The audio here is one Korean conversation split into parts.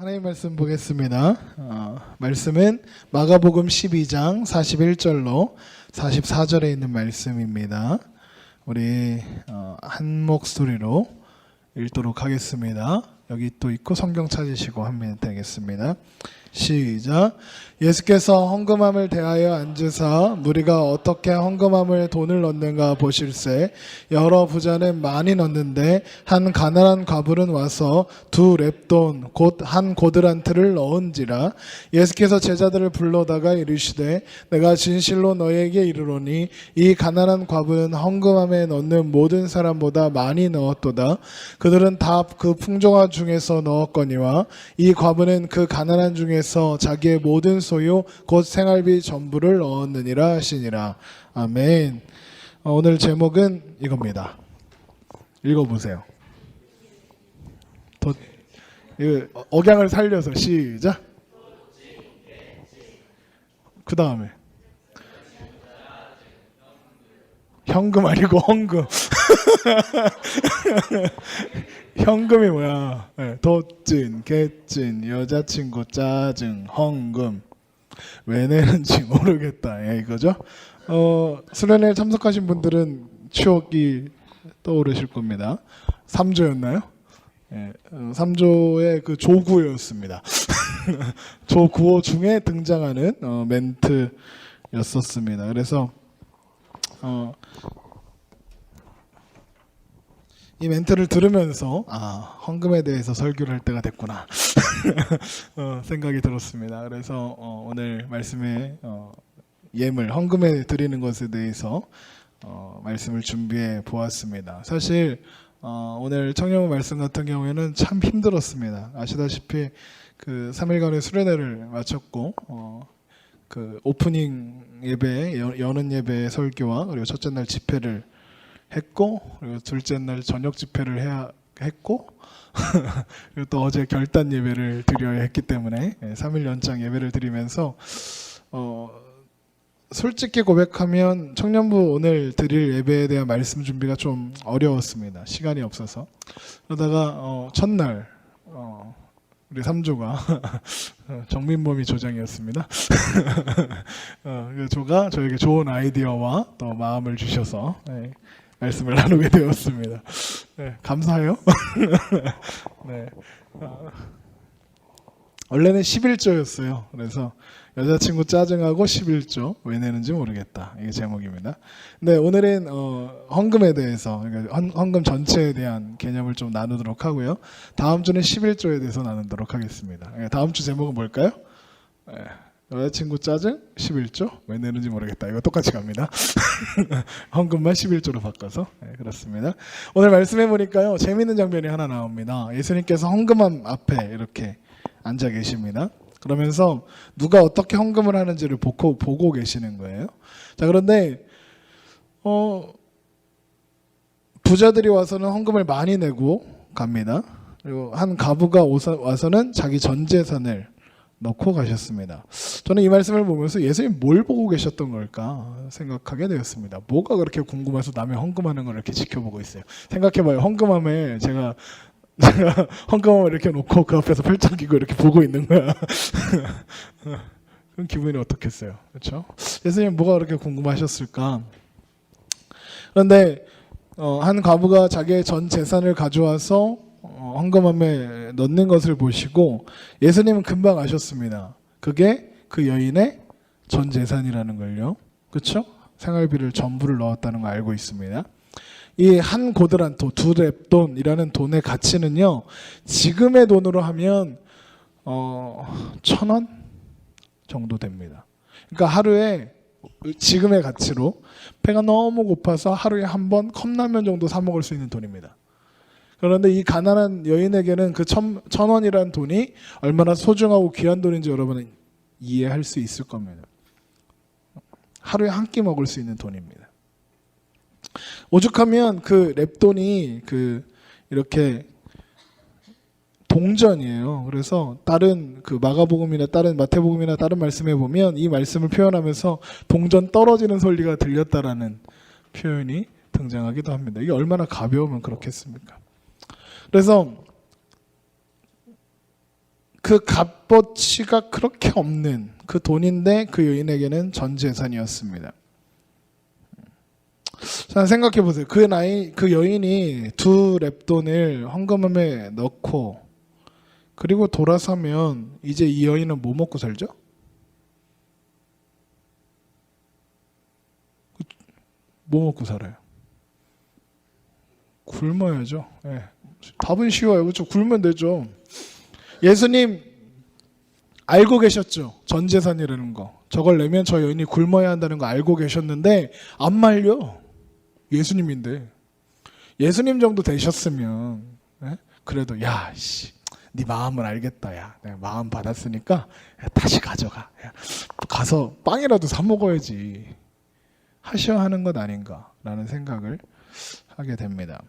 하나님 말씀 보겠습니다. 말씀은 마가복음 12장 41절로 44절에 있는 말씀입니다. 우리 한 목소리로 읽도록 하겠습니다. 여기 또 있고 성경 찾으시고 하면 되겠습니다. 시작. 예수께서 헌금함을 대하여 앉으사 무리가 어떻게 헌금함을 돈을 넣는가 보실세. 여러 부자는 많이 넣는데 한 가난한 과부는 와서 2렙돈 곧 한 고드란트를 넣은지라. 예수께서 제자들을 불러다가 이르시되 내가 진실로 너희에게 이르노니 이 가난한 과부는 헌금함에 넣는 모든 사람보다 많이 넣었도다. 그들은 다 그 풍족한 중에서 넣었거니와 이 과부는 그 가난한 중에서 자기의 모든 소유 곧 생활비 전부를 넣었느니라 하시니라. 아멘. 오늘 제목은 이겁니다. 읽어보세요. 억양을 살려서 시작. 그 다음에 현금 아니고 헌금. 현금이 뭐야? 네, 덧진, 개찐, 여자친구 짜증, 헌금. 왜 내는지 모르겠다. 예, 이거죠? 수련회에 참석하신 분들은 추억이 떠오르실 겁니다. 3조였나요? 예, 3조의 그 조구호였습니다. 조구호 중에 등장하는 멘트였었습니다. 그래서 이 멘트를 들으면서 헌금에 대해서 설교를 할 때가 됐구나 생각이 들었습니다. 그래서 오늘 말씀에 예물, 헌금에 드리는 것에 대해서 말씀을 준비해 보았습니다. 사실 오늘 청년부 말씀 같은 경우에는 참 힘들었습니다. 아시다시피 그 3일간의 수련회를 마쳤고 그 오프닝 예배, 여는 예배 설교와 그리고 첫째 날 집회를 했고 그리고 둘째 날 저녁 집회를 해야 했고 그리고 또 어제 결단 예배를 드려야 했기 때문에 3일 연장 예배를 드리면서 솔직히 고백하면 청년부 오늘 드릴 예배에 대한 말씀 준비가 좀 어려웠습니다. 시간이 없어서. 그러다가 첫날 우리 3조가 정민범이 조장이었습니다. 조가 저에게 좋은 아이디어와 또 마음을 주셔서 말씀을 나누게 되었습니다. 네, 감사해요. 네. 원래는 11조였어요. 그래서 여자친구 짜증하고 11조 왜 내는지 모르겠다. 이게 제목입니다. 네, 오늘은 헌금에 대해서 그러니까 헌금 전체에 대한 개념을 좀 나누도록 하고요. 다음 주는 11조에 대해서 나누도록 하겠습니다. 다음 주 제목은 뭘까요? 네, 여자친구 짜증 11조 왜 내는지 모르겠다. 이거 똑같이 갑니다. 헌금만 11조로 바꿔서 그렇습니다. 오늘 말씀해 보니까요. 재미있는 장면이 하나 나옵니다. 예수님께서 헌금함 앞에 이렇게 앉아 계십니다. 그러면서 누가 어떻게 헌금을 하는지를 보고 계시는 거예요. 자, 그런데 부자들이 와서는 헌금을 많이 내고 갑니다. 그리고 한 과부가 와서는 자기 전 재산을 넣고 가셨습니다. 저는 이 말씀을 보면서 예수님 뭘 보고 계셨던 걸까 생각하게 되었습니다. 뭐가 그렇게 궁금해서 남의 헌금하는 걸 이렇게 지켜보고 있어요. 생각해봐요. 헌금함에 제가 헌금함을 이렇게 놓고 그 앞에서 팔짱 끼고 이렇게 보고 있는 거야. 그럼 기분이 어떻겠어요? 그렇죠? 예수님 뭐가 그렇게 궁금하셨을까? 그런데 한 과부가 자기의 전 재산을 가져와서 헌금함에 넣는 것을 보시고 예수님은 금방 아셨습니다. 그게 그 여인의 전 재산이라는 걸요. 그렇죠? 생활비를 전부를 넣었다는 걸 알고 있습니다. 이 한 고드란토 2렙돈이라는 돈의 가치는요. 지금의 돈으로 하면 1,000원 정도 됩니다. 그러니까 하루에 지금의 가치로 배가 너무 고파서 하루에 한 번 컵라면 정도 사 먹을 수 있는 돈입니다. 그런데 이 가난한 여인에게는 그 1,000원이라는 돈이 얼마나 소중하고 귀한 돈인지 여러분은 이해할 수 있을 겁니다. 하루에 한 끼 먹을 수 있는 돈입니다. 오죽하면 그 렙돈이 이렇게 동전이에요. 그래서 다른 그 마가복음이나 다른 마태복음이나 다른 말씀에 보면 이 말씀을 표현하면서 동전 떨어지는 소리가 들렸다라는 표현이 등장하기도 합니다. 이게 얼마나 가벼우면 그렇겠습니까? 그래서 그 그 값어치가 그렇게 없는 그 돈인데 그 여인에게는 전 재산이었습니다. 자, 생각해 보세요. 그 여인이 두 랩돈을 헌금함에 넣고 그리고 돌아서면 이제 이 여인은 뭐 먹고 살죠? 뭐 먹고 살아요? 굶어야죠. 네. 답은 쉬워요. 그렇죠? 굶으면 되죠. 예수님 알고 계셨죠? 전 재산이라는 거. 저걸 내면 저 여인이 굶어야 한다는 거 알고 계셨는데 안 말려. 예수님인데. 예수님 정도 되셨으면 그래도 야, 씨, 네 마음을 알겠다. 야, 내가 마음 받았으니까 야, 다시 가져가. 야, 가서 빵이라도 사 먹어야지. 하셔야 하는 것 아닌가라는 생각을 하게 됩니다.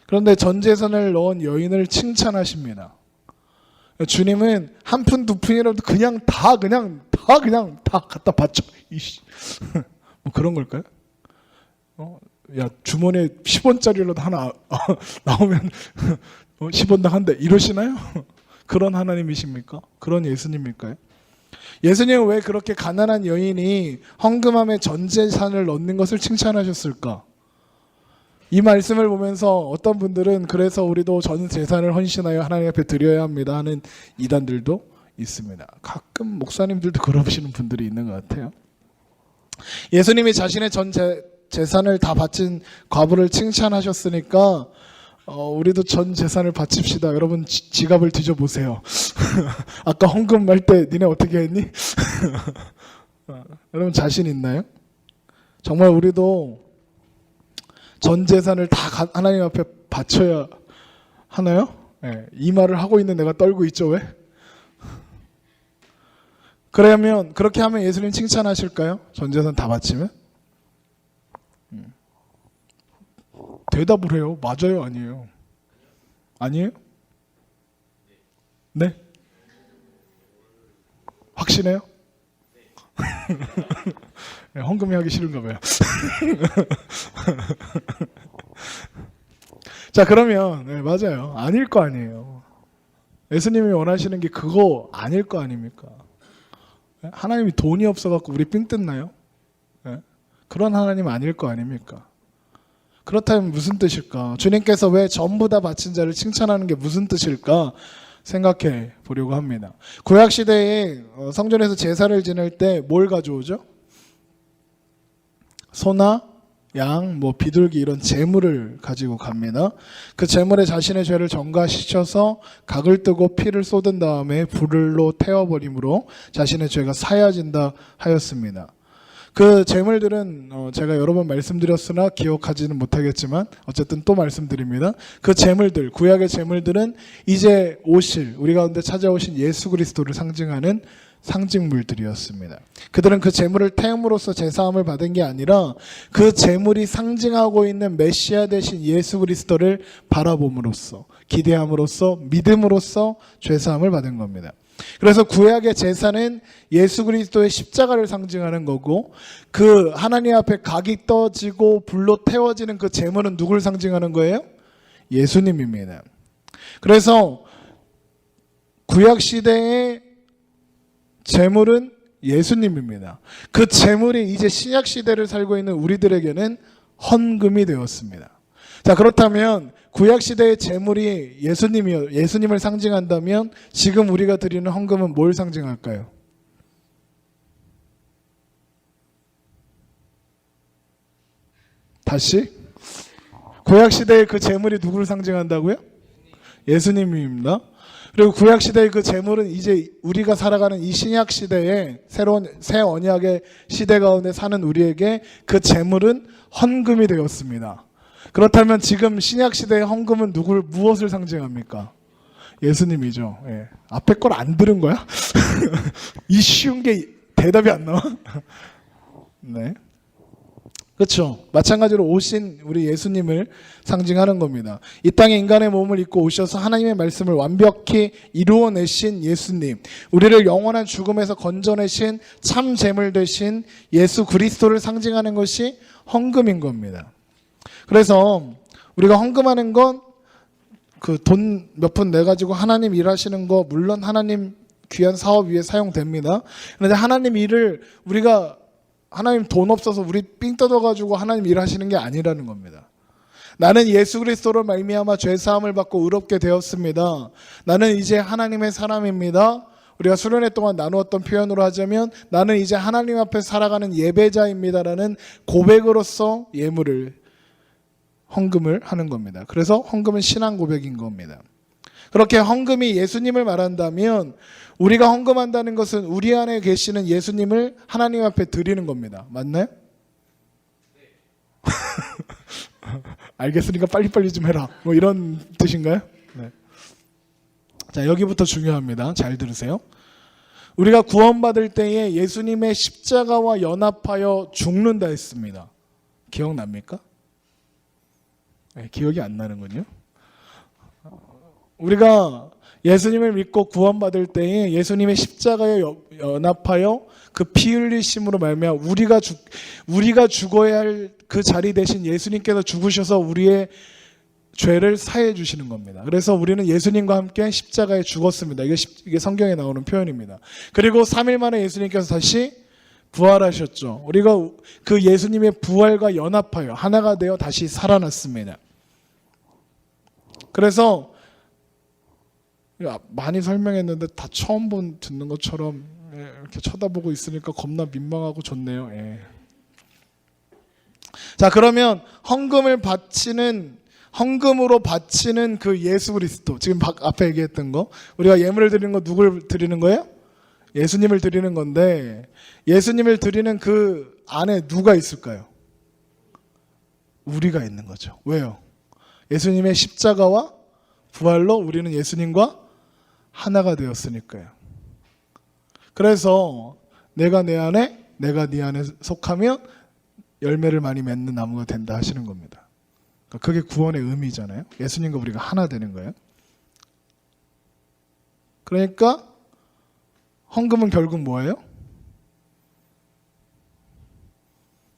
그런데 전 재산을 넣은 여인을 칭찬하십니다. 주님은 한 푼 두 푼이라도 그냥 다 갖다 바쳐. 이씨. 뭐 그런 걸까요? 야, 주머니에 10원짜리라도 하나 나오면 10원당 한대 이러시나요? 그런 하나님이십니까? 그런 예수님일까요? 예수님은 왜 그렇게 가난한 여인이 헌금함에 전 재산을 넣는 것을 칭찬하셨을까? 이 말씀을 보면서 어떤 분들은 그래서 우리도 전 재산을 헌신하여 하나님 앞에 드려야 합니다 하는 이단들도 있습니다. 가끔 목사님들도 그러시는 분들이 있는 것 같아요. 예수님이 자신의 전 재산을 다 바친 과부를 칭찬하셨으니까 우리도 전 재산을 바칩시다. 여러분 지갑을 뒤져보세요. 아까 헌금할 때 니네 어떻게 했니? 여러분 자신 있나요? 정말 우리도 전 재산을 다 하나님 앞에 바쳐야 하나요? 네, 이 말을 하고 있는 내가 떨고 있죠. 왜? 그러면 그렇게 하면 예수님 칭찬하실까요? 전 재산 다 바치면? 대답을 해요. 맞아요? 아니에요? 아니에요? 네? 확신해요? 네, 헌금이 하기 싫은가 봐요. 자, 그러면 네, 맞아요. 아닐 거 아니에요. 예수님이 원하시는 게 그거 아닐 거 아닙니까? 하나님이 돈이 없어갖고 우리 삥 뜯나요? 네? 그런 하나님 아닐 거 아닙니까? 그렇다면 무슨 뜻일까? 주님께서 왜 전부 다 바친 자를 칭찬하는 게 무슨 뜻일까? 생각해 보려고 합니다. 구약시대에 성전에서 제사를 지낼 때 뭘 가져오죠? 소나 양, 비둘기 이런 제물을 가지고 갑니다. 그 제물에 자신의 죄를 전가시켜서 각을 뜨고 피를 쏟은 다음에 불로 태워버림으로 자신의 죄가 사여진다 하였습니다. 그 제물들은 제가 여러 번 말씀드렸으나 기억하지는 못하겠지만 어쨌든 또 말씀드립니다. 그 제물들, 구약의 제물들은 이제 오실, 우리 가운데 찾아오신 예수 그리스도를 상징하는 상징물들이었습니다. 그들은 그 제물을 태움으로써 제사함을 받은 게 아니라 그 제물이 상징하고 있는 메시아 되신 예수 그리스도를 바라봄으로써, 기대함으로써, 믿음으로써 죄사함을 받은 겁니다. 그래서 구약의 제사는 예수 그리스도의 십자가를 상징하는 거고, 그 하나님 앞에 각이 떠지고 불로 태워지는 그 제물은 누굴 상징하는 거예요? 예수님입니다. 그래서 구약 시대의 제물은 예수님입니다. 그 제물이 이제 신약 시대를 살고 있는 우리들에게는 헌금이 되었습니다. 자, 그렇다면 구약 시대의 제물이 예수님을 상징한다면 지금 우리가 드리는 헌금은 뭘 상징할까요? 다시? 구약 시대의 그 제물이 누구를 상징한다고요? 예수님입니다. 그리고 구약 시대의 그 제물은 이제 우리가 살아가는 이 신약 시대에 새로운 새 언약의 시대 가운데 사는 우리에게 그 제물은 헌금이 되었습니다. 그렇다면 지금 신약 시대의 헌금은 무엇을 상징합니까? 예수님이죠. 예. 앞에 걸 안 들은 거야? 이 쉬운 게 대답이 안 나와? 네. 그렇죠. 마찬가지로 오신 우리 예수님을 상징하는 겁니다. 이 땅에 인간의 몸을 입고 오셔서 하나님의 말씀을 완벽히 이루어내신 예수님, 우리를 영원한 죽음에서 건져내신 참 제물 되신 예수 그리스도를 상징하는 것이 헌금인 겁니다. 그래서 우리가 헌금하는 건 그 돈 몇 푼 내 가지고 하나님 일하시는 거 물론 하나님 귀한 사업 위에 사용됩니다. 그런데 하나님 일을 우리가 하나님 돈 없어서 우리 삥 뜯어가지고 하나님 일하시는 게 아니라는 겁니다. 나는 예수 그리스도로 말미암아 죄 사함을 받고 의롭게 되었습니다. 나는 이제 하나님의 사람입니다. 우리가 수련회 동안 나누었던 표현으로 하자면 나는 이제 하나님 앞에 살아가는 예배자입니다라는 고백으로서 헌금을 하는 겁니다. 그래서 헌금은 신앙 고백인 겁니다. 그렇게 헌금이 예수님을 말한다면 우리가 헌금한다는 것은 우리 안에 계시는 예수님을 하나님 앞에 드리는 겁니다. 맞나요? 알겠으니까 빨리빨리 좀 해라. 뭐 이런 뜻인가요? 네. 자, 여기부터 중요합니다. 잘 들으세요. 우리가 구원받을 때에 예수님의 십자가와 연합하여 죽는다 했습니다. 기억납니까? 네, 기억이 안 나는군요. 우리가 예수님을 믿고 구원받을 때에 예수님의 십자가에 연합하여 그 피 흘리심으로 말미암아 우리가 죽어야 할 그 자리 대신 예수님께서 죽으셔서 우리의 죄를 사해 주시는 겁니다. 그래서 우리는 예수님과 함께 십자가에 죽었습니다. 이게 성경에 나오는 표현입니다. 그리고 3일 만에 예수님께서 다시 부활하셨죠. 우리가 그 예수님의 부활과 연합하여 하나가 되어 다시 살아났습니다. 그래서 많이 설명했는데 다 처음 듣는 것처럼 이렇게 쳐다보고 있으니까 겁나 민망하고 좋네요. 예. 자, 그러면 헌금으로 바치는 그 예수 그리스도, 지금 앞에 얘기했던 거, 우리가 예물을 드리는 거 누굴 드리는 거예요? 예수님을 드리는 건데, 예수님을 드리는 그 안에 누가 있을까요? 우리가 있는 거죠. 왜요? 예수님의 십자가와 부활로 우리는 예수님과 하나가 되었으니까요. 그래서 내가 내 안에, 내가 네 안에 속하면 열매를 많이 맺는 나무가 된다 하시는 겁니다. 그게 구원의 의미잖아요. 예수님과 우리가 하나 되는 거예요. 그러니까 헌금은 결국 뭐예요?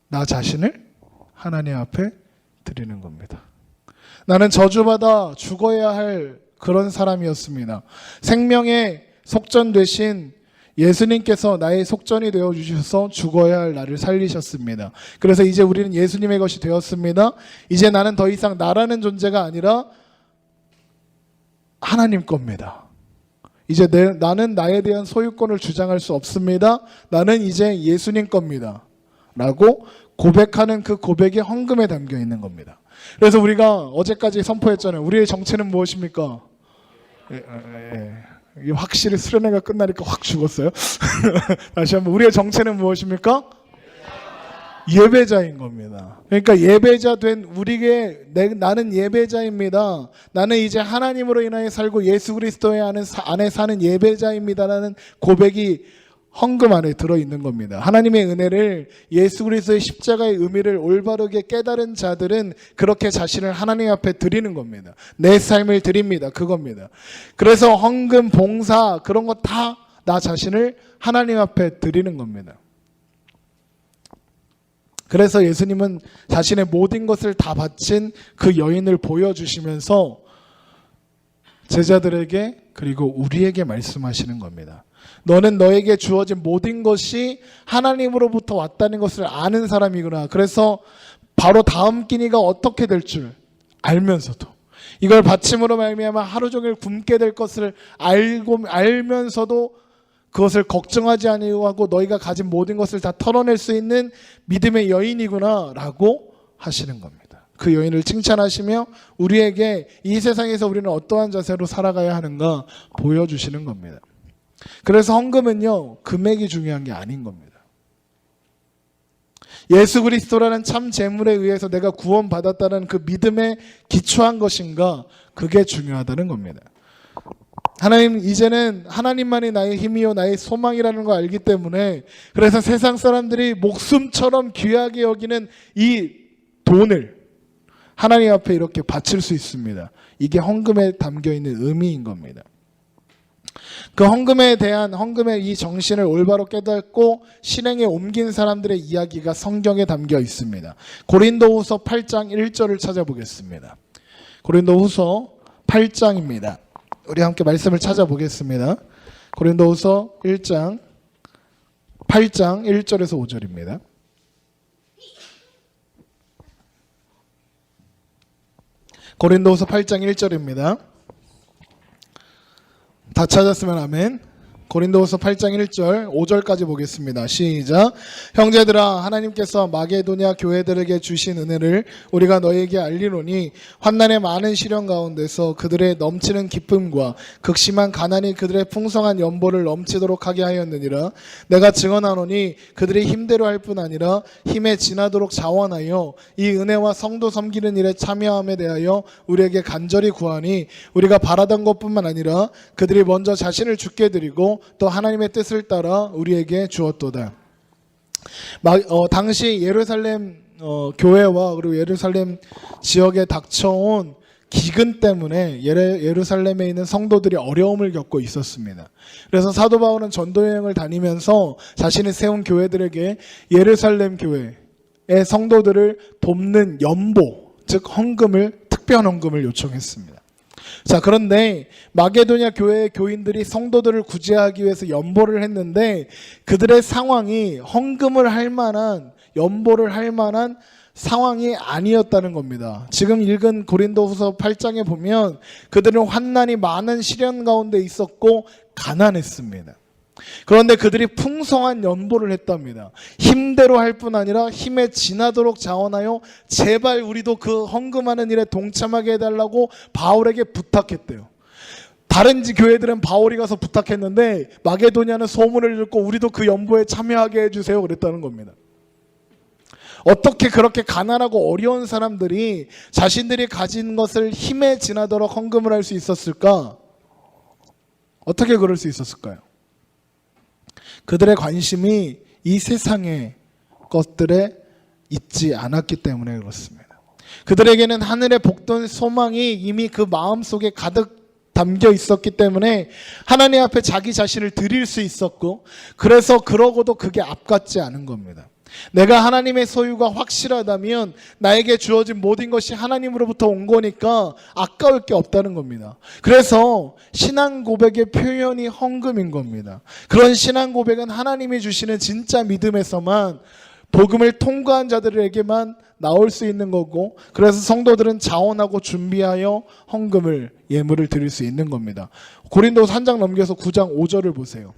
나 자신을 하나님 앞에 드리는 겁니다. 나는 저주받아 죽어야 할 그런 사람이었습니다. 생명의 속전 되신 예수님께서 나의 속전이 되어주셔서 죽어야 할 나를 살리셨습니다. 그래서 이제 우리는 예수님의 것이 되었습니다. 이제 나는 더 이상 나라는 존재가 아니라 하나님 겁니다. 이제 나는 나에 대한 소유권을 주장할 수 없습니다. 나는 이제 예수님 겁니다. 라고 고백하는 그 고백이 헌금에 담겨 있는 겁니다. 그래서 우리가 어제까지 선포했잖아요. 우리의 정체는 무엇입니까? 이게 확실히 수련회가 끝나니까 확 죽었어요. 다시 한번, 우리의 정체는 무엇입니까? 예배자인 겁니다. 그러니까 예배자 된 우리에게 나는 예배자입니다. 나는 이제 하나님으로 인하여 살고 예수 그리스도의 안에 사는 예배자입니다라는 고백이 헌금 안에 들어있는 겁니다. 하나님의 은혜를, 예수 그리스도의 십자가의 의미를 올바르게 깨달은 자들은 그렇게 자신을 하나님 앞에 드리는 겁니다. 내 삶을 드립니다. 그겁니다. 그래서 헌금, 봉사 그런 거 다 나 자신을 하나님 앞에 드리는 겁니다. 그래서 예수님은 자신의 모든 것을 다 바친 그 여인을 보여주시면서 제자들에게 그리고 우리에게 말씀하시는 겁니다. 너는 너에게 주어진 모든 것이 하나님으로부터 왔다는 것을 아는 사람이구나. 그래서 바로 다음 끼니가 어떻게 될 줄 알면서도, 이걸 바침으로 말미암아 하루 종일 굶게 될 것을 알면서도 그것을 걱정하지 아니하고 너희가 가진 모든 것을 다 털어낼 수 있는 믿음의 여인이구나 라고 하시는 겁니다. 그 여인을 칭찬하시며 우리에게 이 세상에서 우리는 어떠한 자세로 살아가야 하는가 보여주시는 겁니다. 그래서 헌금은요, 금액이 중요한 게 아닌 겁니다. 예수 그리스도라는 참 재물에 의해서 내가 구원받았다는 그 믿음에 기초한 것인가, 그게 중요하다는 겁니다. 하나님, 이제는 하나님만이 나의 힘이요 나의 소망이라는 걸 알기 때문에, 그래서 세상 사람들이 목숨처럼 귀하게 여기는 이 돈을 하나님 앞에 이렇게 바칠 수 있습니다. 이게 헌금에 담겨있는 의미인 겁니다. 그 헌금의 이 정신을 올바로 깨닫고 실행에 옮긴 사람들의 이야기가 성경에 담겨 있습니다. 고린도후서 8장 1절을 찾아보겠습니다. 고린도후서 8장입니다. 우리 함께 말씀을 찾아보겠습니다. 고린도후서 1장 8장 1절에서 5절입니다. 고린도후서 8장 1절입니다. 다 찾았으면 아멘. 고린도후서 8장 1절 5절까지 보겠습니다. 시작. 형제들아, 하나님께서 마게도냐 교회들에게 주신 은혜를 우리가 너희에게 알리노니 환난의 많은 시련 가운데서 그들의 넘치는 기쁨과 극심한 가난이 그들의 풍성한 연보를 넘치도록 하게 하였느니라. 내가 증언하노니 그들이 힘대로 할 뿐 아니라 힘에 지나도록 자원하여 이 은혜와 성도 섬기는 일에 참여함에 대하여 우리에게 간절히 구하니 우리가 바라던 것뿐만 아니라 그들이 먼저 자신을 주께 드리고 또 하나님의 뜻을 따라 우리에게 주었도다. 당시 예루살렘 교회와 그리고 예루살렘 지역에 닥쳐온 기근 때문에 예루살렘에 있는 성도들이 어려움을 겪고 있었습니다. 그래서 사도 바울은 전도 여행을 다니면서 자신이 세운 교회들에게 예루살렘 교회의 성도들을 돕는 연보, 즉 헌금을, 특별 헌금을 요청했습니다. 자, 그런데 마게도냐 교회의 교인들이 성도들을 구제하기 위해서 연보를 했는데 그들의 상황이 헌금을 할 만한, 연보를 할 만한 상황이 아니었다는 겁니다. 지금 읽은 고린도후서 8장에 보면 그들은 환난이 많은 시련 가운데 있었고 가난했습니다. 그런데 그들이 풍성한 연보를 했답니다. 힘대로 할 뿐 아니라 힘에 지나도록 자원하여 제발 우리도 그 헌금하는 일에 동참하게 해달라고 바울에게 부탁했대요. 다른 교회들은 바울이 가서 부탁했는데 마게도냐는 소문을 듣고 우리도 그 연보에 참여하게 해주세요 그랬다는 겁니다. 어떻게 그렇게 가난하고 어려운 사람들이 자신들이 가진 것을 힘에 지나도록 헌금을 할 수 있었을까? 어떻게 그럴 수 있었을까요? 그들의 관심이 이 세상의 것들에 있지 않았기 때문에 그렇습니다. 그들에게는 하늘의 복된 소망이 이미 그 마음속에 가득 담겨 있었기 때문에 하나님 앞에 자기 자신을 드릴 수 있었고, 그래서 그러고도 그게 앞같지 않은 겁니다. 내가 하나님의 소유가 확실하다면 나에게 주어진 모든 것이 하나님으로부터 온 거니까 아까울 게 없다는 겁니다. 그래서 신앙 고백의 표현이 헌금인 겁니다. 그런 신앙 고백은 하나님이 주시는 진짜 믿음에서만, 복음을 통과한 자들에게만 나올 수 있는 거고, 그래서 성도들은 자원하고 준비하여 헌금을, 예물을 드릴 수 있는 겁니다. 고린도서 1장 넘겨서 9장 5절을 보세요.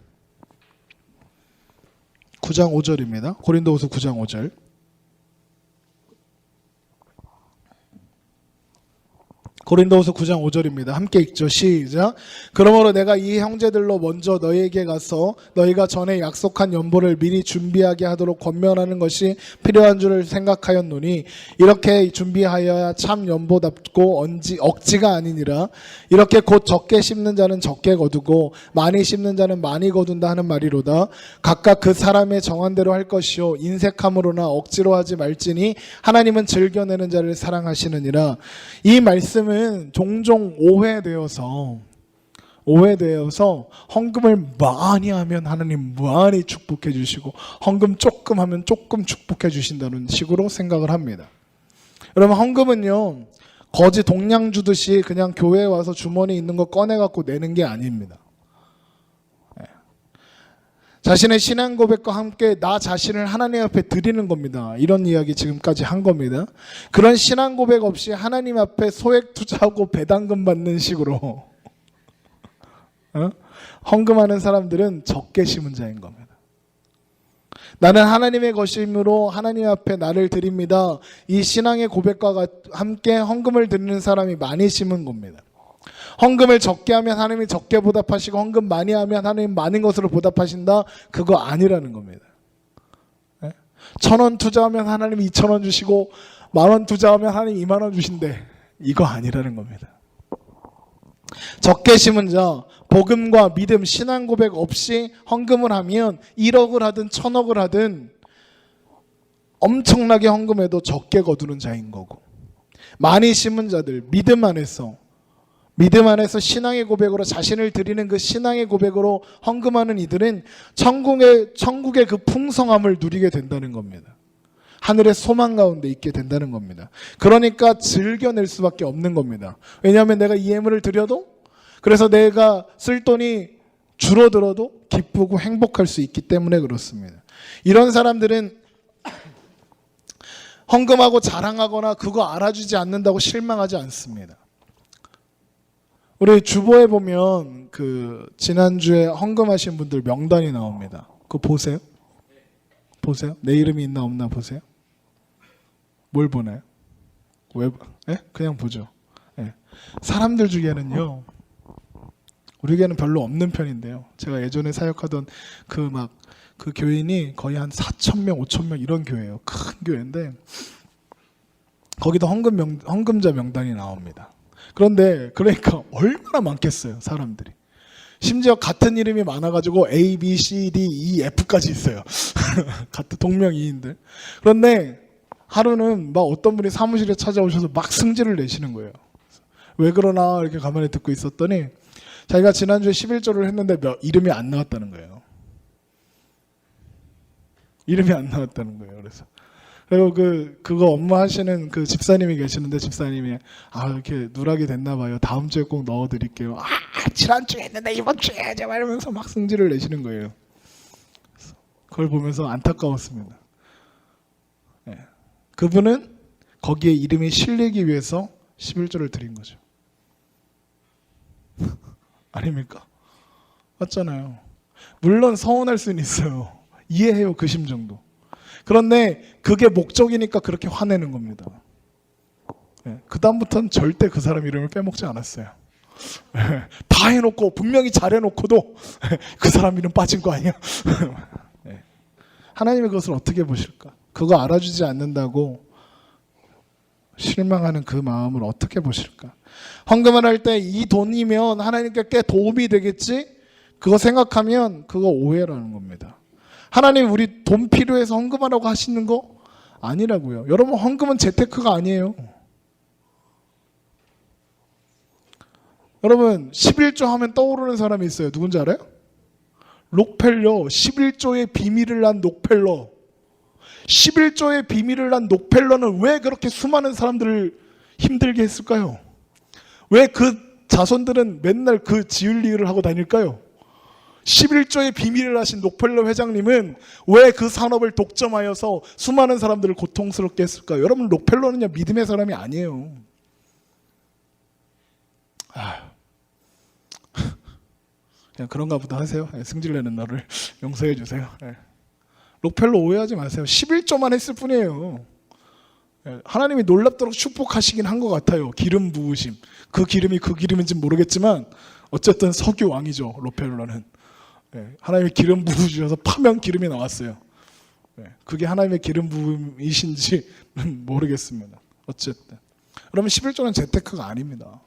9장 5절입니다. 고린도후서 9장 5절. 고린도후서 9장 5절입니다. 함께 읽죠. 시작. 그러므로 내가 이 형제들로 먼저 너희에게 가서 너희가 전에 약속한 연보를 미리 준비하게 하도록 권면하는 것이 필요한 줄을 생각하였노니 이렇게 준비하여야 참 연보답고 억지가 아니니라. 이렇게 곧 적게 심는 자는 적게 거두고 많이 심는 자는 많이 거둔다 하는 말이로다. 각각 그 사람의 정한 대로 할 것이요 인색함으로나 억지로 하지 말지니 하나님은 즐겨내는 자를 사랑하시느니라. 이 말씀은 종종 오해되어서 헌금을 많이 하면 하나님 많이 축복해 주시고 헌금 조금 하면 조금 축복해 주신다는 식으로 생각을 합니다. 여러분, 헌금은요 거지 동냥 주듯이 그냥 교회에 와서 주머니에 있는 거 꺼내 갖고 내는 게 아닙니다. 자신의 신앙 고백과 함께 나 자신을 하나님 앞에 드리는 겁니다. 이런 이야기 지금까지 한 겁니다. 그런 신앙 고백 없이 하나님 앞에 소액 투자하고 배당금 받는 식으로 헌금하는 사람들은 적게 심은 자인 겁니다. 나는 하나님의 것이므로 하나님 앞에 나를 드립니다. 이 신앙의 고백과 함께 헌금을 드리는 사람이 많이 심은 겁니다. 헌금을 적게 하면 하나님이 적게 보답하시고 헌금 많이 하면 하나님 많은 것으로 보답하신다. 그거 아니라는 겁니다. 1,000원 투자하면 하나님 2,000원 주시고 10,000원 투자하면 하나님 20,000원 주신대. 이거 아니라는 겁니다. 적게 심은 자, 복음과 믿음, 신앙 고백 없이 헌금을 하면 1억을 하든 1,000억을 하든 엄청나게 헌금해도 적게 거두는 자인 거고, 많이 심은 자들, 믿음 안에서 신앙의 고백으로 자신을 드리는 그 신앙의 고백으로 헌금하는 이들은 천국의 그 풍성함을 누리게 된다는 겁니다. 하늘의 소망 가운데 있게 된다는 겁니다. 그러니까 즐겨낼 수밖에 없는 겁니다. 왜냐하면 내가 이 예물을 드려도, 그래서 내가 쓸 돈이 줄어들어도 기쁘고 행복할 수 있기 때문에 그렇습니다. 이런 사람들은 헌금하고 자랑하거나 그거 알아주지 않는다고 실망하지 않습니다. 우리 주보에 보면 그 지난주에 헌금하신 분들 명단이 나옵니다. 그거 보세요. 보세요. 내 이름이 있나 없나 보세요. 뭘 보나요? 왜? 네? 그냥 보죠. 네. 사람들 중에는요, 우리 교회는 별로 없는 편인데요. 제가 예전에 사역하던 그 교인이 거의 한 4,000명, 5,000명 이런 교회예요. 큰 교회인데 거기도 헌금자 명단이 나옵니다. 그런데 그러니까 얼마나 많겠어요, 사람들이. 심지어 같은 이름이 많아가지고 A, B, C, D, E, F까지 있어요. 같은 동명이인들. 그런데 하루는 막 어떤 분이 사무실에 찾아오셔서 막 승질을 내시는 거예요. 왜 그러나 이렇게 가만히 듣고 있었더니 자기가 지난주에 11조를 했는데 이름이 안 나왔다는 거예요. 이름이 안 나왔다는 거예요. 그리고 그거 업무하시는 그 집사님이 계시는데 집사님이 이렇게 누락이 됐나 봐요. 다음 주에 꼭 넣어드릴게요. 지난주에 했는데 이번 주에 제발 이러면서 막 승질을 내시는 거예요. 그걸 보면서 안타까웠습니다. 네. 그분은 거기에 이름이 실리기 위해서 11조를 드린 거죠. 아닙니까? 맞잖아요. 물론 서운할 수는 있어요. 이해해요, 그 심정도. 그런데 그게 목적이니까 그렇게 화내는 겁니다. 네, 그 다음부터는 절대 그 사람 이름을 빼먹지 않았어요. 네, 다 해놓고 분명히 잘해놓고도 그 사람 이름 빠진 거 아니야? 네, 하나님이 그것을 어떻게 보실까? 그거 알아주지 않는다고 실망하는 그 마음을 어떻게 보실까? 헌금을 할 때 이 돈이면 하나님께 꽤 도움이 되겠지? 그거 생각하면 그거 오해라는 겁니다. 하나님 우리 돈 필요해서 헌금하라고 하시는 거 아니라고요. 여러분 헌금은 재테크가 아니에요. 여러분 11조 하면 떠오르는 사람이 있어요. 누군지 알아요? 록펠러. 11조의 비밀을 난 록펠러. 11조의 비밀을 난 록펠러는 왜 그렇게 수많은 사람들을 힘들게 했을까요? 왜 그 자손들은 맨날 그 지을 일을 하고 다닐까요? 11조의 비밀을 하신 록펠러 회장님은 왜 그 산업을 독점하여서 수많은 사람들을 고통스럽게 했을까요? 여러분 록펠러는요 믿음의 사람이 아니에요. 그냥 그런가 보다 하세요. 승질내는 너를 용서해 주세요. 록펠러 오해하지 마세요. 11조만 했을 뿐이에요. 하나님이 놀랍도록 축복하시긴 한 것 같아요. 기름 부으심. 그 기름인지 모르겠지만 어쨌든 석유 왕이죠. 록펠러는. 하나님의 기름 부으셔서 파면 기름이 나왔어요. 그게 하나님의 기름 부음이신지는 모르겠습니다. 어쨌든 그러면 11조는 재테크가 아닙니다.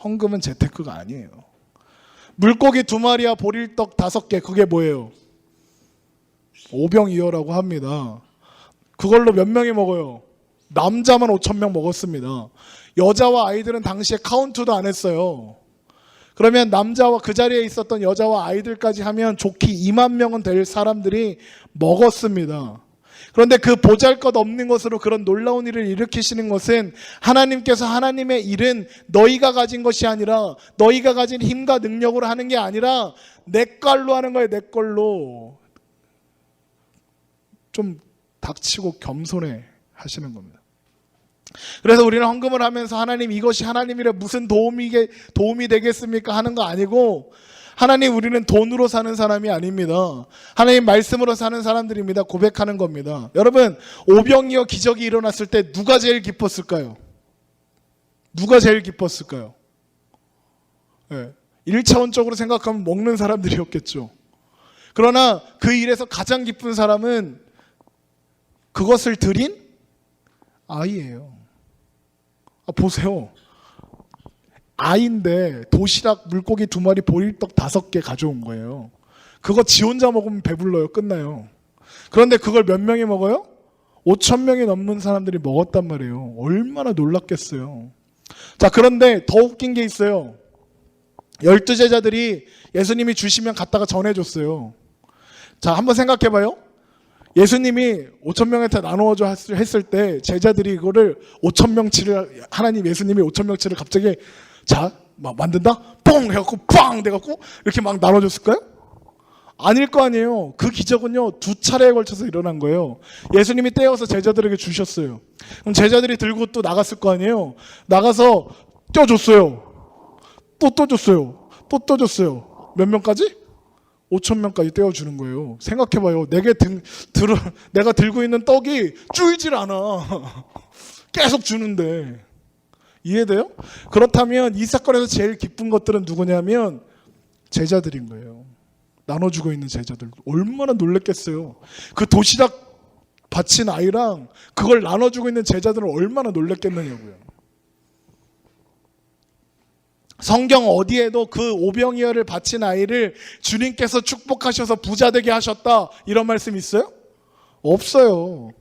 헌금은 재테크가 아니에요. 물고기 2마리와 보릴떡 5개 그게 뭐예요? 오병이어라고 합니다. 그걸로 몇 명이 먹어요? 남자만 5,000명 먹었습니다. 여자와 아이들은 당시에 카운트도 안 했어요. 그러면 남자와 그 자리에 있었던 여자와 아이들까지 하면 좋게 2만 명은 될 사람들이 먹었습니다. 그런데 그 보잘것없는 것으로 그런 놀라운 일을 일으키시는 것은 하나님께서 하나님의 일은 너희가 가진 것이 아니라 너희가 가진 힘과 능력으로 하는 게 아니라 내 걸로 하는 거예요. 내 걸로. 좀 닥치고 겸손해 하시는 겁니다. 그래서 우리는 헌금을 하면서 하나님 이것이 하나님이래 무슨 도움이 되겠습니까 하는 거 아니고 하나님 우리는 돈으로 사는 사람이 아닙니다. 하나님 말씀으로 사는 사람들입니다. 고백하는 겁니다. 여러분 오병이어 기적이 일어났을 때 누가 제일 기뻤을까요? 누가 제일 기뻤을까요? 1차원적으로 생각하면 먹는 사람들이었겠죠. 그러나 그 일에서 가장 기쁜 사람은 그것을 드린 아이예요. 보세요. 아이인데 도시락 물고기 2마리 보릴떡 5개 가져온 거예요. 그거 지 혼자 먹으면 배불러요. 끝나요. 그런데 그걸 몇 명이 먹어요? 5,000명이 넘는 사람들이 먹었단 말이에요. 얼마나 놀랐겠어요. 자, 그런데 더 웃긴 게 있어요. 12제자들이 예수님이 주시면 갔다가 전해줬어요. 자, 한번 생각해봐요. 예수님이 5천 명한테 나누어줘 했을 때 제자들이 이거를 5천 명치를 하나님 예수님이 5천 명치를 갑자기 자 막 만든다 뽕 해갖고 빵 돼갖고 이렇게 막 나눠줬을까요? 아닐 거 아니에요. 그 기적은요 2차례에 걸쳐서 일어난 거예요. 예수님이 떼어서 제자들에게 주셨어요. 그럼 제자들이 들고 또 나갔을 거 아니에요. 나가서 떼어줬어요. 또 떼어줬어요. 또 떼어줬어요. 몇 명까지? 5천 명까지 떼어주는 거예요. 생각해봐요. 내가 들고 있는 떡이 줄질 않아. 계속 주는데. 이해돼요? 그렇다면 이 사건에서 제일 기쁜 것들은 누구냐면 제자들인 거예요. 나눠주고 있는 제자들. 얼마나 놀랬겠어요. 그 도시락 바친 아이랑 그걸 나눠주고 있는 제자들은 얼마나 놀랬겠느냐고요. 성경 어디에도 그 오병이어를 바친 아이를 주님께서 축복하셔서 부자 되게 하셨다 이런 말씀 있어요? 없어요.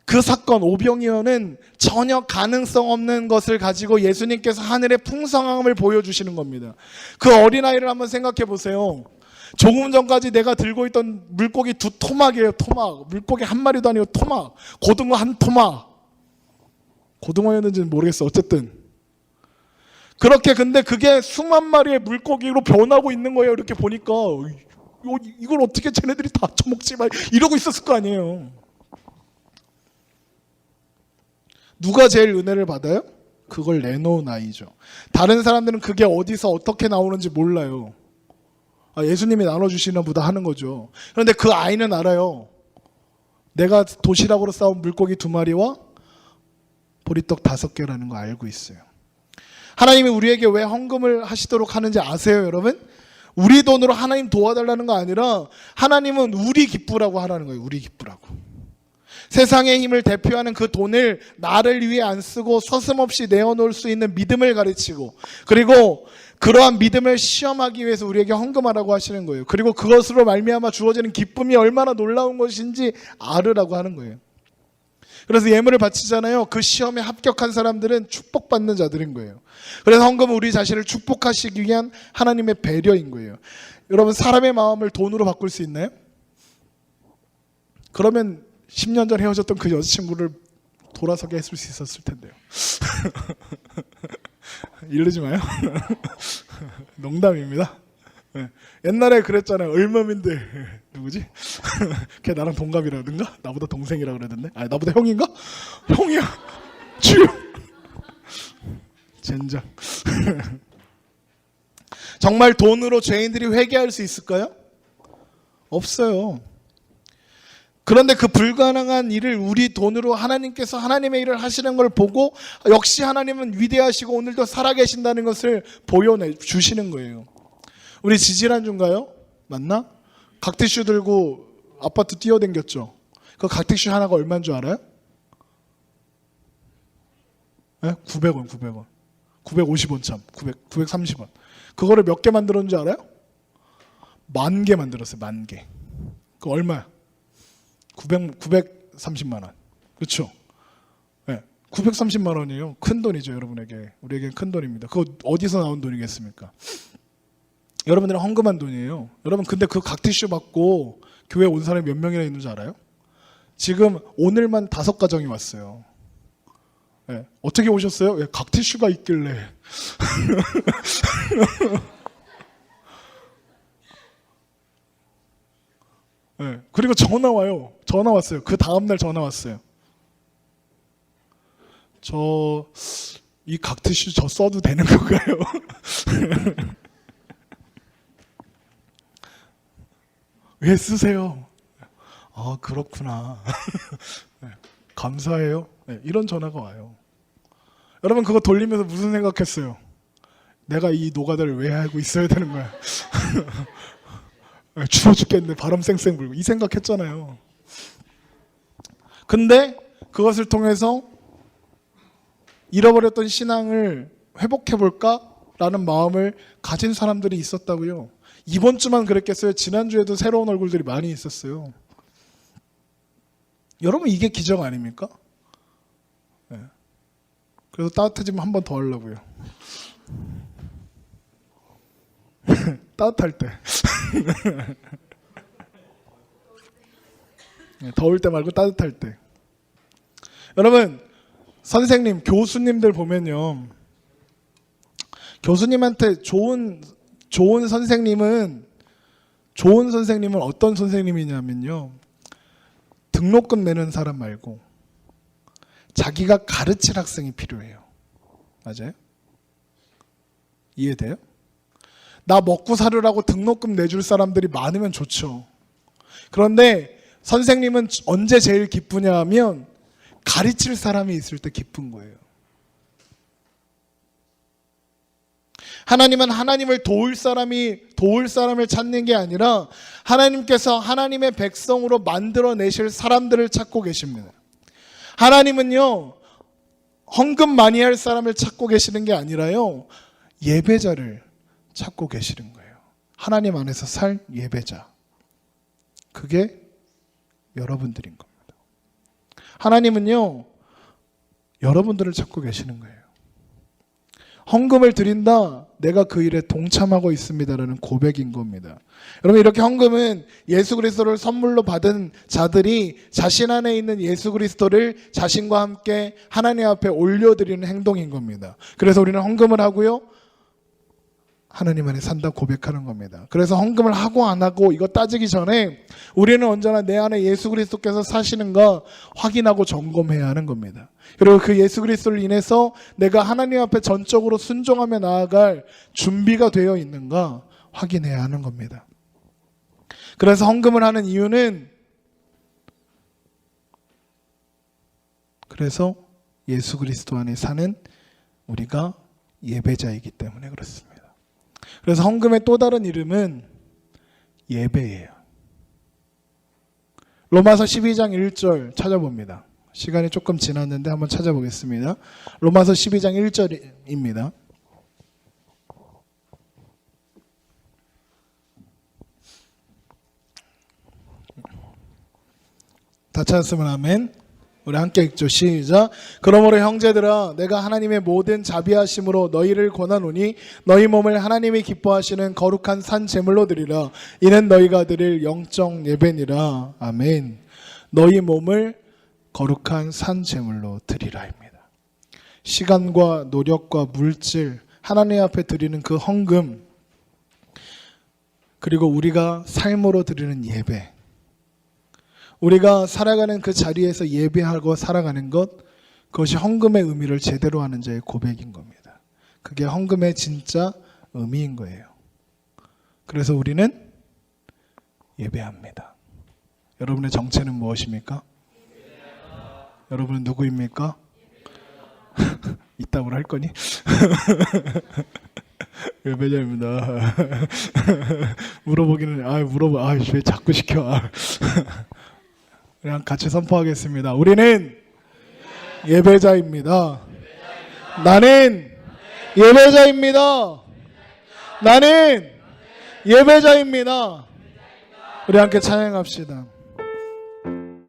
그 사건 오병이어는 전혀 가능성 없는 것을 가지고 예수님께서 하늘의 풍성함을 보여주시는 겁니다. 그 어린아이를 한번 생각해 보세요. 조금 전까지 내가 들고 있던 물고기 2토막이에요. 토막. 물고기 한 마리도 아니고 토막. 고등어 1토막. 고등어였는지는 모르겠어. 어쨌든 그렇게 근데 그게 수만 마리의 물고기로 변하고 있는 거예요. 이렇게 보니까 이걸 어떻게 쟤네들이 다 처먹지 말 이러고 있었을 거 아니에요. 누가 제일 은혜를 받아요? 그걸 내놓은 아이죠. 다른 사람들은 그게 어디서 어떻게 나오는지 몰라요. 예수님이 나눠주시나 보다 하는 거죠. 그런데 그 아이는 알아요. 내가 도시락으로 싸온 물고기 2마리와 보리떡 5개라는 거 알고 있어요. 하나님이 우리에게 왜 헌금을 하시도록 하는지 아세요, 여러분? 우리 돈으로 하나님 도와달라는 거 아니라 하나님은 우리 기쁘라고 하라는 거예요. 우리 기쁘라고. 세상의 힘을 대표하는 그 돈을 나를 위해 안 쓰고 서슴없이 내어놓을 수 있는 믿음을 가르치고 그리고 그러한 믿음을 시험하기 위해서 우리에게 헌금하라고 하시는 거예요. 그리고 그것으로 말미암아 주어지는 기쁨이 얼마나 놀라운 것인지 알으라고 하는 거예요. 그래서 예물을 바치잖아요. 그 시험에 합격한 사람들은 축복받는 자들인 거예요. 그래서 헌금은 우리 자신을 축복하시기 위한 하나님의 배려인 거예요. 여러분 사람의 마음을 돈으로 바꿀 수 있나요? 그러면 10년 전 헤어졌던 그 여자친구를 돌아서게 했을 수 있었을 텐데요. 이러지 마요. 농담입니다. 옛날에 그랬잖아요. 얼마민데 누구지? 걔 나랑 동갑이라든가? 나보다 동생이라 그러던데? 아니 나보다 형인가? 형이야. 주여. 젠장. 정말 돈으로 죄인들이 회개할 수 있을까요? 없어요. 그런데 그 불가능한 일을 우리 돈으로 하나님께서 하나님의 일을 하시는 걸 보고 역시 하나님은 위대하시고 오늘도 살아계신다는 것을 보여주시는 거예요. 우리 지지난주인가요? 맞나? 각티슈 들고 아파트 뛰어댕겼죠. 그 각티슈 하나가 얼마인 줄 알아요? 네? 900원, 900원. 950원 참. 930원. 그거를 몇 개 만들었는지 알아요? 10,000개 만들었어요. 10,000개. 그 얼마야? 930만 원. 그렇죠? 네. 930만 원이에요. 큰 돈이죠, 여러분에게. 우리에겐 큰 돈입니다. 그거 어디서 나온 돈이겠습니까? 여러분들은 헌금한 돈이에요. 여러분 근데 그 각티슈 받고 교회 온 사람이 몇 명이나 있는 줄 알아요? 지금 오늘만 5가정이 왔어요. 네. 어떻게 오셨어요? 왜 각티슈가 있길래. 네. 그리고 전화 와요. 전화 왔어요. 그 다음날 전화 왔어요. 이 각티슈 저 써도 되는 건가요? 왜 쓰세요? 아 그렇구나. 네. 감사해요. 네. 이런 전화가 와요. 여러분 그거 돌리면서 무슨 생각했어요? 내가 이 노가다를 왜 하고 있어야 되는 거야? 추워 죽겠네. 바람 쌩쌩 불고 이 생각했잖아요. 근데 그것을 통해서 잃어버렸던 신앙을 회복해볼까? 라는 마음을 가진 사람들이 있었다고요. 이번 주만 그랬겠어요? 지난주에도 새로운 얼굴들이 많이 있었어요. 여러분 이게 기적 아닙니까? 네. 그래서 따뜻해지면 한 번 더 하려고요. 따뜻할 때. 더울 때 말고 따뜻할 때. 여러분, 선생님, 교수님들 보면요, 교수님한테 좋은 선생님은 어떤 선생님이냐면요, 등록금 내는 사람 말고 자기가 가르칠 학생이 필요해요. 맞아요? 이해돼요? 나 먹고 살으라고 등록금 내줄 사람들이 많으면 좋죠. 그런데 선생님은 언제 제일 기쁘냐 하면 가르칠 사람이 있을 때 기쁜 거예요. 하나님은 하나님을 도울 사람을 찾는 게 아니라 하나님께서 하나님의 백성으로 만들어내실 사람들을 찾고 계십니다. 하나님은요, 헌금 많이 할 사람을 찾고 계시는 게 아니라요, 예배자를 찾고 계시는 거예요. 하나님 안에서 살 예배자. 그게 여러분들인 겁니다. 하나님은요, 여러분들을 찾고 계시는 거예요. 헌금을 드린다, 내가 그 일에 동참하고 있습니다라는 고백인 겁니다. 여러분, 이렇게 헌금은 예수 그리스도를 선물로 받은 자들이 자신 안에 있는 예수 그리스도를 자신과 함께 하나님 앞에 올려드리는 행동인 겁니다. 그래서 우리는 헌금을 하고요, 하나님 안에 산다 고백하는 겁니다. 그래서 헌금을 하고 안 하고 이거 따지기 전에 우리는 언제나 내 안에 예수 그리스도께서 사시는가 확인하고 점검해야 하는 겁니다. 그리고 그 예수 그리스도를 인해서 내가 하나님 앞에 전적으로 순종하며 나아갈 준비가 되어 있는가 확인해야 하는 겁니다. 그래서 헌금을 하는 이유는, 그래서 예수 그리스도 안에 사는 우리가 예배자이기 때문에 그렇습니다. 그래서 헌금의 또 다른 이름은 예배예요. 로마서 12장 1절 찾아봅니다. 시간이 조금 지났는데 한번 찾아보겠습니다. 로마서 12장 1절입니다. 다 찾았으면 아멘. 우리 함께 읽죠. 시작. 그러므로 형제들아, 내가 하나님의 모든 자비하심으로 너희를 권하노니 너희 몸을 하나님이 기뻐하시는 거룩한 산 제물로 드리라. 이는 너희가 드릴 영적 예배니라. 아멘. 너희 몸을 거룩한 산 제물로 드리라입니다. 시간과 노력과 물질, 하나님 앞에 드리는 그 헌금, 그리고 우리가 삶으로 드리는 예배, 우리가 살아가는 그 자리에서 예배하고 살아가는 것, 그것이 헌금의 의미를 제대로 하는 자의 고백인 겁니다. 그게 헌금의 진짜 의미인 거예요. 그래서 우리는 예배합니다. 여러분의 정체는 무엇입니까? 여러분은 누구입니까? 이따구로 할 거니? 예배자입니다. 물어보기는 왜 자꾸 시켜? 그냥 같이 선포하겠습니다. 우리는 예배자입니다. 나는 예배자입니다. 나는 예배자입니다. 우리 함께 찬양합시다.